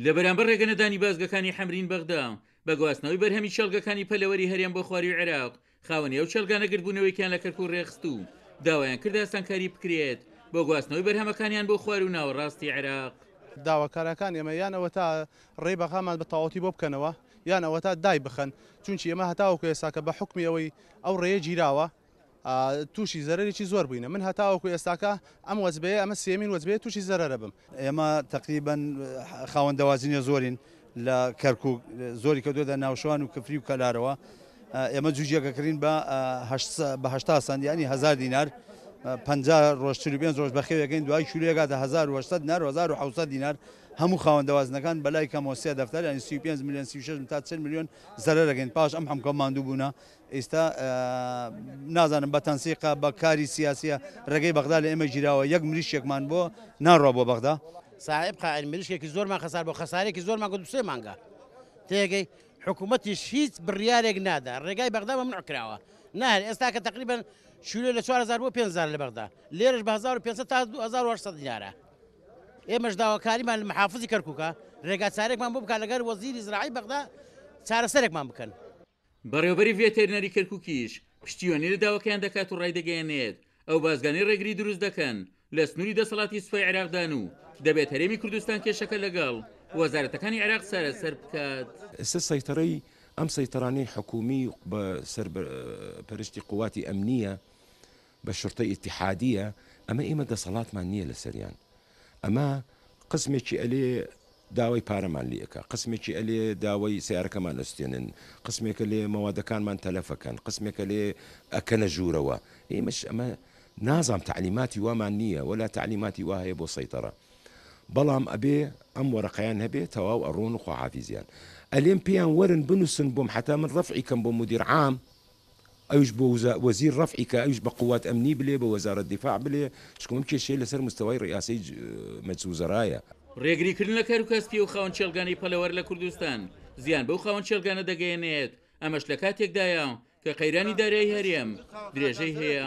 لە بەرامبەر ڕێگەنەدانی بازگەکانی حەمرین بەغدا بە گواستنەوەی بەرهەمی چەلگەکانی پەلەوەری هەرێم بۆ خواریی عێراق خاوەنی ئەو چەلگانە گرتبوونەوەیکیان لە کەرکوو ڕێخست و داوایان کرد ئاسانکاری بکرێت بۆ گواستنەوەی بەرهەمەکانیان بۆ خوار و ناوەڕاستی عێراق. داواکارەکان ئێمە یانەوە تا ڕێبەقامان بە تەواوەتی بۆ بکەنەوە یانەوە تا دای بخەن چونچی ئێمە هەتاوەکو ئێستاکە بە حکمی ئەوەی ئەو ڕێیە گیراوە تووشی زەرەرێکی زۆر بووینە من هەتاوەکو ئێستاکە ئەم وەزبەیە ئەمە سێمین وەزبەیە تووشی زەرەرە بم. ئێمە تقریبەن خاوەندەوازینە زۆرین لە کەرکووک زۆری کەوتۆتە ناوشوان و کفری و کەلارەوە ئێمە جوجێگەکردین بە 80 سندیانی 1000 دینار 50 ڕۆژ 45 ڕۆژ بەخێوەکەین دوای شولێگاتە 1800 دینار 1700 دینار هەموو خاوەندەوازنەکان بەلای کەمۆسیە دەفتەر ینی 35 میلیۆن 36 تا 40 میلیۆن زەرەرەگەین پاش ئەم هەمکە ماندوو بوونا ئێستا نازانم بە تەنسیقە بە کاری سیاسیە ڕێگەی بەغدا لە ئێمە گیراوە یەک مریشێکمان بۆ ناڕوا بۆ بەغدا صاحب قائل مریشێکی زۆرمان خەسار بۆ خەسارێکی زۆرمان گوت سێ مانگە تێگەی حکوومەتیش هیچ بڕیارێک نادا ڕێگای بەغدا مەمنوع کراوە نهێن ئێستا کە تقریبا شولێ لە 4000 بۆ 5000 لە بەغدا لێرەش بە 1500 تا 2800 دینارە ئێمەش داواکاریمان لە محافزی کەرکووکە ڕێگا چارێکمان بۆ بکات لەگەر وەزیری زراعی بەغدا چارەسەرێکمان بکەن. بەڕێوەبەری ڤێتێرنەری کەرکووکیش پشتیوانی لە داواکەیان دەکات و ڕای دەگەیەنێت ئەو بازگانی ڕێگری دروست دەکەن لە سنووری دەسەڵاتی سوپای عێراقدان و دەبێت هەرێمی کوردستان کێشەکە لەگەڵ وەزارەتەکانی عێراق سەرەسەر بکات. سەیطرەی ئەم سەیطرانەی حکومی بەسەر پەرشتی قواتی ئەمنیە بە شورتەی ئیتیحادیە ئەمە ئێمە دەسەڵاتمان نییە لەسەریان ئەمە قسمێکی ئەلێ داوای پارەمان لێکە قسمێکی ئەلێ داوای سیارەکەمان ئەستێنن قسمێکە لێ مەوادەکانمان تەلەفەکەن قسمێکە لێ ئەکەنە ژوورەوە ئێمەش ئەمە نازام تعلیماتی وامان نییە ولا تعلیماتی وا هەیە بۆ سەیطرە بەڵام ئەبێ ئەم وەرەقەیان هەبێ تەواو ئەڕۆن و خواحافیزیان ئەلێم پێیان وەرن بنووسن بۆم حتا من ڕەفعی کەم بۆ مدیر عام ئەوش بۆ وەزیر ڕەفعی کە ئەوش بە قوات ئەمنی بلێ بە وەزارەت دیفاع بلێ چکۆم کێشەیە لەسەر مستەوای ڕیاسی مەجلیس وزەرایە. ڕێگریکردن لە کەروکەسپی و خاوەن چێلگانی پەلەوەر لە کوردستان زیان بەو خاوەن چێلگانە دەگەیەنێت ئەمەش لە کاتێکدایە کە قەیرانی دارایی هەرێم درێژەی هەیە.